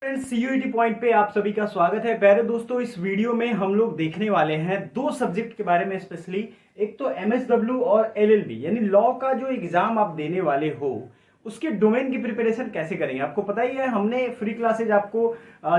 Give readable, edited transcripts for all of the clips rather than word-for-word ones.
Friends, CUET point पे आप सभी का स्वागत है। प्यारे दोस्तों, इस वीडियो में हम लोग देखने वाले हैं दो सब्जेक्ट के बारे में स्पेशली। एक तो एमएसडब्ल्यू और एलएलबी यानी लॉ का जो एग्जाम आप देने वाले हो उसके डोमेन की प्रिपरेशन कैसे करेंगे। आपको पता ही है, हमने फ्री क्लासेज आपको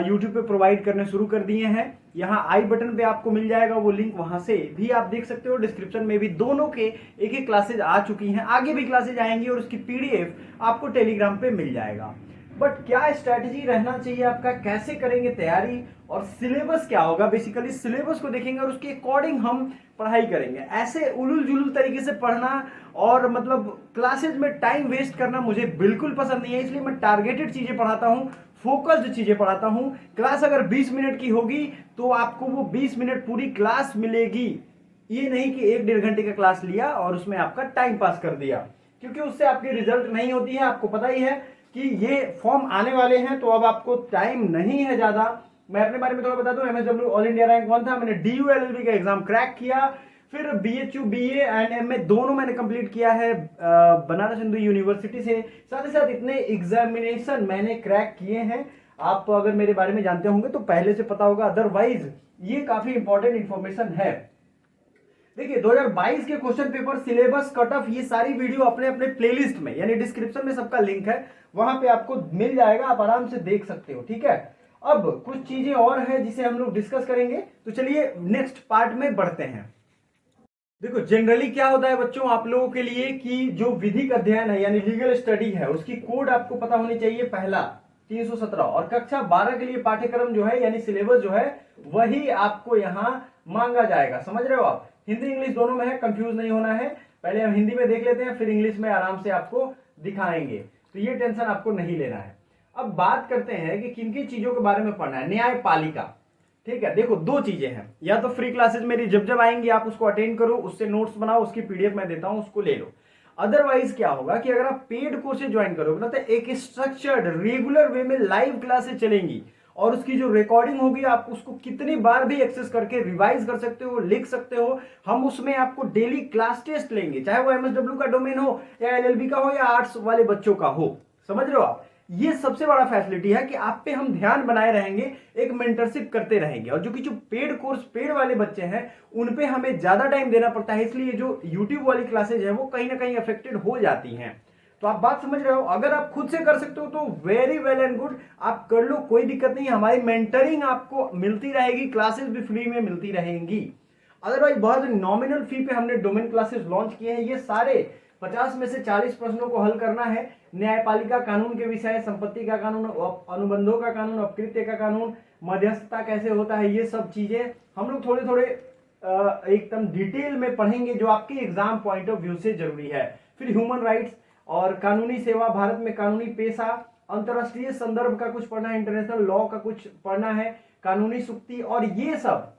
यूट्यूब पे प्रोवाइड करने शुरू कर दिए हैं। यहाँ आई बटन पे आपको मिल जाएगा वो लिंक, वहां से भी आप देख सकते हो। डिस्क्रिप्शन में भी दोनों के एक एक क्लासेज आ चुकी हैं, आगे भी क्लासेज आएंगी और उसकी पीडीएफ आपको टेलीग्राम पे मिल जाएगा। बट क्या स्ट्रैटेजी रहना चाहिए आपका, कैसे करेंगे तैयारी और सिलेबस क्या होगा। बेसिकली सिलेबस को देखेंगे और उसके अकॉर्डिंग हम पढ़ाई करेंगे। ऐसे उलूल जुलूल तरीके से पढ़ना और मतलब क्लासेज में टाइम वेस्ट करना मुझे बिल्कुल पसंद नहीं है। इसलिए मैं टारगेटेड चीजें पढ़ाता हूं, फोकस्ड चीजें पढ़ाता हूं। क्लास अगर 20 मिनट की होगी तो आपको वो 20 मिनट पूरी क्लास मिलेगी। ये नहीं कि 1-1.5 घंटे का क्लास लिया और उसमें आपका टाइम पास कर दिया, क्योंकि उससे आपकी रिजल्ट नहीं होती है। आपको पता ही है कि ये फॉर्म आने वाले हैं, तो अब आपको टाइम नहीं है ज्यादा। मैं अपने बारे में थोड़ा बता दूं, एमएसडब्ल्यू ऑल इंडिया रैंक 1 था। मैंने डीयू एलएलबी का एग्जाम क्रैक किया, फिर बीएचयू बीए एंड एमए दोनों मैंने कंप्लीट किया है बनारस हिंदू यूनिवर्सिटी से। साथ ही साथ इतने एग्जामिनेशन मैंने क्रैक किए हैं। आप अगर मेरे बारे में जानते होंगे तो पहले से पता होगा, अदरवाइज ये काफी इंपॉर्टेंट इंफॉर्मेशन है। देखिए 2022 के question paper, syllabus, cut off, ये सारी वीडियो अपने अपने प्लेलिस्ट में यानी डिस्क्रिप्शन में सबका लिंक है, वहां पे आपको मिल जाएगा। आप आराम से देख सकते हो, ठीक है। अब कुछ चीजें और हैं जिसे हम लोग डिस्कस करेंगे, तो चलिए नेक्स्ट पार्ट में बढ़ते हैं। देखो जनरली क्या होता है बच्चों आप लोगों के लिए कि जो विधिक अध्ययन है यानी लीगल स्टडी है, उसकी कोड आपको पता होनी चाहिए। पहला 317 और कक्षा 12 के लिए पाठ्यक्रम जो है यानी सिलेबस जो है वही आपको यहां मांगा जाएगा। समझ रहे हो आप? हिंदी इंग्लिश दोनों में है, कंफ्यूज नहीं होना है। पहले हम हिंदी में देख लेते हैं, फिर इंग्लिश में आराम से आपको दिखाएंगे, तो ये टेंशन आपको नहीं लेना है। अब बात करते हैं कि किन किन चीजों के बारे में पढ़ना है। न्यायपालिका, ठीक है। देखो दो चीजें हैं, या तो फ्री क्लासेस मेरी जब जब आएंगी आप उसको अटेंड करो, उससे नोट्स बनाओ, उसकी पीडीएफ मैं देता हूं, उसको ले लो। अदरवाइज क्या होगा कि अगर आप पेड कोर्सेज ज्वाइन करोगे तो एक स्ट्रक्चर्ड रेगुलर वे में लाइव क्लासेस चलेंगी और उसकी जो रिकॉर्डिंग होगी आप उसको कितनी बार भी एक्सेस करके रिवाइज कर सकते हो, लिख सकते हो। हम उसमें आपको डेली क्लास टेस्ट लेंगे, चाहे वो एमएसडब्ल्यू का डोमेन हो या एलएलबी का हो या आर्ट्स वाले बच्चों का हो। समझ रहे हो आप? ये सबसे बड़ा फैसिलिटी है कि आप पे हम ध्यान बनाए रहेंगे, एक मेंटरशिप करते रहेंगे। और जो पेड कोर्स, पेड वाले बच्चे हैं, उन पे हमें ज्यादा टाइम देना पड़ता है, इसलिए जो यूट्यूब वाली क्लासेज है वो कहीं ना कहीं अफेक्टेड हो जाती हैं। तो आप बात समझ रहे हो? अगर आप खुद से कर सकते हो तो वेरी वेल एंड गुड, आप कर लो, कोई दिक्कत नहीं है। हमारी मेंटरिंग आपको मिलती रहेगी, क्लासेस भी फ्री में मिलती रहेंगी। अदरवाइज बहुत नॉमिनल फी पे हमने डोमेन क्लासेस लॉन्च किए हैं। ये सारे 50 में से 40 प्रश्नों को हल करना है। न्यायपालिका कानून के विषय, संपत्ति का कानून, अनुबंधों का कानून, अपकृत्य का कानून, मध्यस्थता कैसे होता है, ये सब चीजें हम लोग थोड़े थोड़े एकदम डिटेल में पढ़ेंगे, जो आपके एग्जाम पॉइंट ऑफ व्यू से जरूरी है। फिर ह्यूमन राइट्स और कानूनी सेवा, भारत में कानूनी पेशा, अंतरराष्ट्रीय संदर्भ का कुछ पढ़ना है, इंटरनेशनल लॉ का कुछ पढ़ना है, कानूनी सुक्ति, और ये सब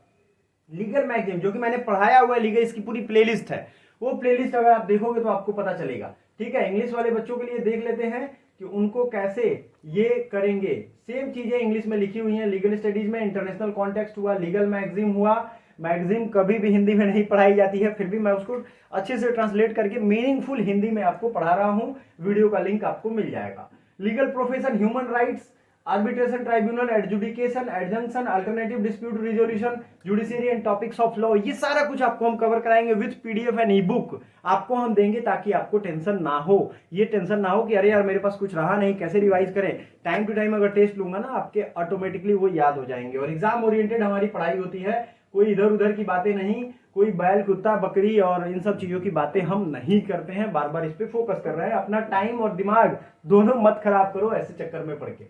लीगल मैगजीन जो कि मैंने पढ़ाया हुआ है लीगल, इसकी पूरी प्लेलिस्ट है। वो प्लेलिस्ट अगर आप देखोगे तो आपको पता चलेगा, ठीक है। इंग्लिश वाले बच्चों के लिए देख लेते हैं कि उनको कैसे ये करेंगे। सेम चीजें इंग्लिश में लिखी हुई हैं लीगल स्टडीज में। इंटरनेशनल कॉन्टेक्स्ट हुआ, लीगल मैगजीन हुआ। मैगजीन कभी भी हिंदी में नहीं पढ़ाई जाती है, फिर भी मैं उसको अच्छे से ट्रांसलेट करके मीनिंगफुल हिंदी में आपको पढ़ा रहा हूं। वीडियो का लिंक आपको मिल जाएगा। Legal profession, human rights, arbitration tribunal, adjudication, adjunction, alternative dispute resolution, judiciary and topics of law, ये सारा कुछ आपको हम कवर कराएंगे with PDF and ebook आपको हम देंगे, ताकि आपको टेंशन ना हो। ये टेंशन ना हो कि अरे यार मेरे पास कुछ रहा नहीं, कैसे रिवाइज करें। टाइम टू टाइम अगर टेस्ट लूंगा ना, आपके ऑटोमेटिकली वो याद हो जाएंगे। और एग्जाम ओरिएंटेड हमारी पढ़ाई होती है, कोई इधर उधर की बातें नहीं, कोई बैल कुत्ता बकरी और इन सब चीजों की बातें हम नहीं करते हैं। बार बार इस पे फोकस कर रहे हैं। अपना टाइम और दिमाग दोनों मत खराब करो ऐसे चक्कर में पड़ के।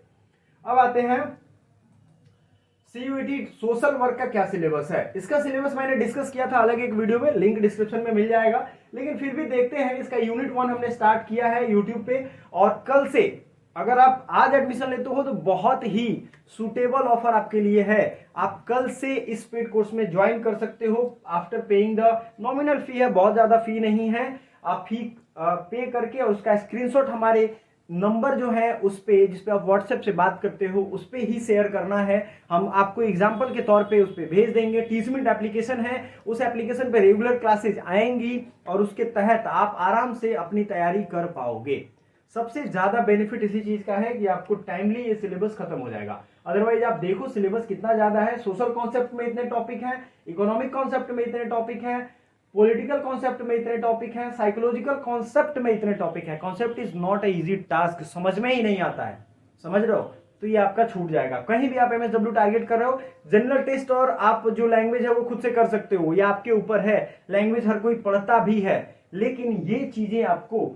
अब आते हैं सीयूईटी सोशल वर्क का क्या सिलेबस है। इसका सिलेबस मैंने डिस्कस किया था अलग एक वीडियो में, लिंक डिस्क्रिप्शन में मिल जाएगा। लेकिन फिर भी देखते हैं, इसका यूनिट 1 हमने स्टार्ट किया है यूट्यूब पे, और कल से अगर आप आज एडमिशन लेते हो तो बहुत ही सुटेबल ऑफर आपके लिए है। आप कल से इस पेड कोर्स में ज्वाइन कर सकते हो after paying the nominal fee है, बहुत ज्यादा फी नहीं है। आप फी पे करके और उसका स्क्रीनशॉट हमारे नंबर जो है उस पे, जिस पे आप व्हाट्सएप से बात करते हो, उस पे ही शेयर करना है। हम आपको एग्जांपल के तौर पे उस पे भेज देंगे। टीचमेंट एप्लीकेशन है, उस एप्लीकेशन पे रेगुलर क्लासेज आएंगी और उसके तहत आप आराम से अपनी तैयारी कर पाओगे। सबसे ज्यादा बेनिफिट इसी चीज का है कि आपको टाइमली ये सिलेबस खत्म हो जाएगा। अदरवाइज आप देखो सिलेबस कितना ज्यादा है, सोशल कॉन्सेप्ट में इतने टॉपिक हैं, इकोनॉमिक कॉन्सेप्ट में इतने टॉपिक हैं, पॉलिटिकल कॉन्सेप्ट में इतने टॉपिक हैं, साइकोलॉजिकल कॉन्सेप्ट में इतने टॉपिक हैं। Concept is not a easy task, समझ में ही नहीं आता है, समझ रहे हो, तो ये आपका छूट जाएगा। कहीं भी आप एमएसडब्ल्यू टारगेट कर रहे हो, जनरल टेस्ट और आप जो लैंग्वेज है वो खुद से कर सकते हो, ये आपके ऊपर है। लैंग्वेज हर कोई पढ़ता भी है, लेकिन ये चीजें आपको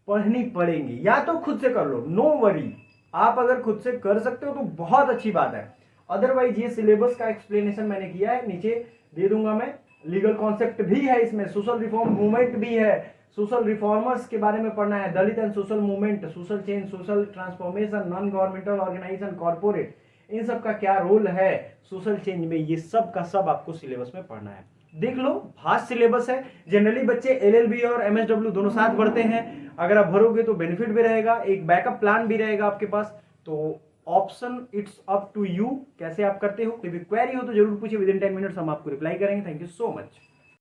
पढ़नी पड़ेंगी, या तो खुद से कर लो, नो वरी। आप अगर खुद से कर सकते हो तो बहुत अच्छी बात है। अदरवाइज ये सिलेबस का एक्सप्लेनेशन मैंने किया है, नीचे दे दूंगा मैं। लीगल कॉन्सेप्ट भी है इसमें, सोशल रिफॉर्म मूवमेंट भी है, सोशल रिफॉर्मर्स के बारे में पढ़ना है, Dalit and social movement, social change, social transformation, non governmental organisation, corporate, इन सब का क्या रोल है सोशल चेंज में, ये सब का सब आपको सिलेबस में पढ़ना है। देख लो, भास्ट सिलेबस है। जनरली बच्चे एलएलबी और एमएसडब्ल्यू दोनों साथ पढ़ते हैं, अगर आप भरोगे तो बेनिफिट भी रहेगा, एक बैकअप प्लान भी रहेगा आपके पास। तो option it's up to you, कैसे आप करते हो। कोई भी क्वेरी हो तो जरूर पूछिए, विद इन 10 मिनट्स हम आपको रिप्लाई करेंगे। Thank you so much.